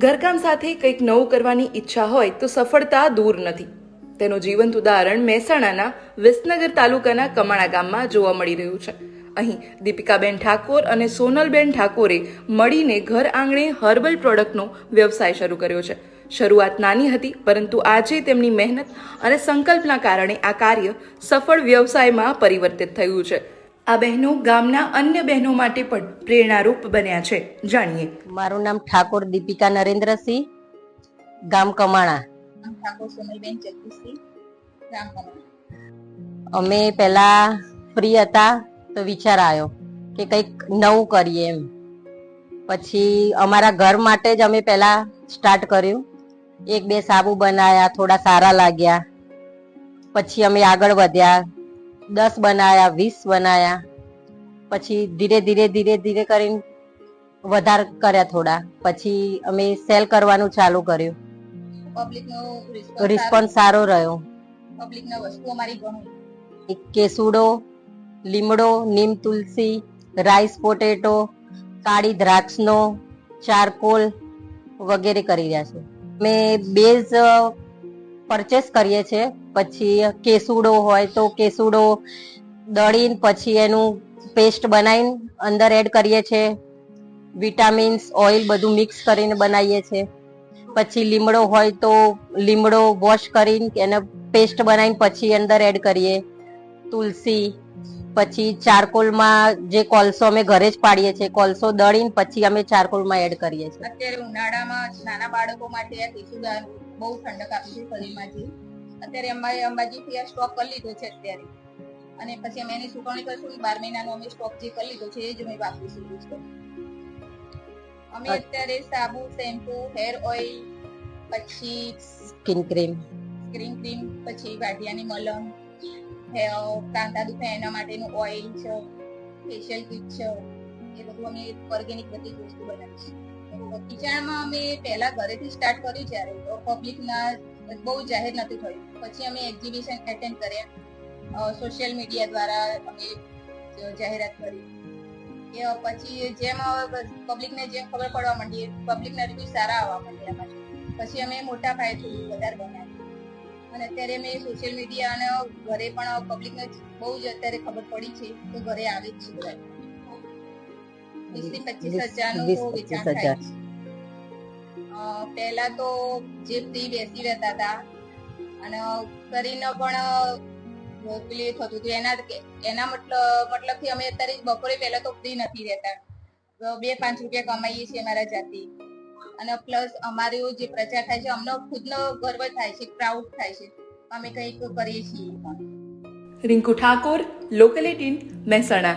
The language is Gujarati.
ઘરકામ સાથે કંઈક નવું કરવાની ઈચ્છા હોય તો સફળતા દૂર નથી. તેનું જીવંત ઉદાહરણ મહેસાણાના વિસનગર તાલુકાના કમાણા ગામમાં જોવા મળી રહ્યું છે. અહીં દીપિકાબેન ઠાકોર અને સોનલબેન ઠાકોરે મળીને ઘર આંગણે હર્બલ પ્રોડક્ટનો વ્યવસાય શરૂ કર્યો છે. શરૂઆત નાની હતી, પરંતુ આજે તેમની મહેનત અને સંકલ્પના કારણે આ કાર્ય સફળ વ્યવસાયમાં પરિવર્તિત થયું છે. આ બહેનો ગામના અન્ય બહેનો માટે પણ પ્રેરણારૂપ બન્યા છે. જાણીએ. મારું નામ ઠાકોર દીપિકા નરેન્દ્રસિંહ, ગામ કમાણા. ઠાકોર સોનલબેન જગદીશસિંહ, ગામ કમાણા. અમે પહેલા ફ્રી હતા તો વિચાર આવ્યો કે કંઈક નવું કરીએ એમ. પછી અમારા ઘર માટે જ અમે પહેલા સ્ટાર્ટ કર્યું. 1-2 સાબુ બનાયા, થોડા સારા લાગ્યા. પછી અમે આગળ વધ્યા, 10 બનાયા, 20 બનાયા. પછી ધીરે ધીરે કરીને વધારે કર્યા થોડા. પછી અમે સેલ કરવાનું ચાલુ કર્યું. પબ્લિકનો રિસ્પોન્સ સારો રહ્યો. પબ્લિકના વસ્તુ અમારી ગમી. કેસુડો, લીમડો, નીમ તુલસી, રાઈસ પોટેટો, કાળી દ્રાક્ષનો ચારકોલ વગેરે કરી રહ્યા છે. અમે બેઝ પરચેસ કરીએ છીએ. પછી કેસુડો હોય તો કેસુડો દળીને પછી એનું પેસ્ટ બનાવીને અંદર એડ કરીએ છીએ. વિટામિન્સ, ઓઇલ બધું મિક્સ કરીને બનાવીએ છીએ. પછી લીમડો હોય તો લીમડો વોશ કરીને એને પેસ્ટ બનાવીને પછી અંદર એડ કરીએ. તુલસી, પછી ચારકોલમાં જે કોલસો અમે ઘરે જ પાડીએ છીએ, કોલસો દળીને પછી અમે ચારકોલમાં એડ કરીએ છીએ. અત્યારે ઉનાળામાં નાના બાળકો માટે આ કેસુડા બહુ ઠંડક આપે છે શરીરમાંથી. અત્યારે અમારે અંબાજીથી આ સ્ટોક કરી લીધો છે અત્યારે, અને પછી અમે એની સુકવણી કરશું. 12 મહિનાનો અમે સ્ટોક જે કરી લીધો છે એ જ અમે વાપરીશું. અમે અત્યારે સાબુ, શેમ્પુ, હેર ઓઇલ, પછી સ્કિન ક્રીમ, પછી વાઢિયાની મલમ, કાંદા દુખે એના માટેનું ઓઇલ છે, ફેશિયલ કિટ છે, એ બધું અમે ઓર્ગેનિક બધી વસ્તુ બનાવીશું. કિચનમાં અમે પહેલા ઘરેથી સ્ટાર્ટ કર્યું જ્યારે તો પબ્લિકના બહુ જાહેર નથી થયું. પછી અમે એક્ઝિબિશન એટેન્ડ કર્યા, સોશિયલ મીડિયા દ્વારા અમે જાહેરાત કરી. પછી જેમ પબ્લિકને જેમ ખબર પડવા માંડી, પબ્લિકના રિવ્યુ સારા આવવા માંડ્યા. પછી અમે મોટા પાયે થોડું વધારે બનાવ્યું, અને અત્યારે અમે સોશિયલ મીડિયા અને ઘરે પણ પબ્લિકને બહુ જ અત્યારે ખબર પડી છે તો ઘરે આવે જ છે. 20-25 હજારનું તો વેચાણ થાય છે. પહેલા તો જે ફ્રી બેસી રહેતા હતા અને કરીને પણ પેલી થતું હતું એના મતલબથી અમે અત્યારે બપોરે પહેલા તો ફ્રી નથી રહેતા. 2-5 રૂપિયા કમાઈએ છીએ અમારા જાતે, અને પ્લસ અમારો જે પ્રચાર થાય છે અમને ખુદનો ગર્વ થાય છે, પ્રાઉડ થાય છે, અમે કંઈક કરીએ છીએ. રિંકુ ઠાકોર, લોકલ 18, મહેસાણા.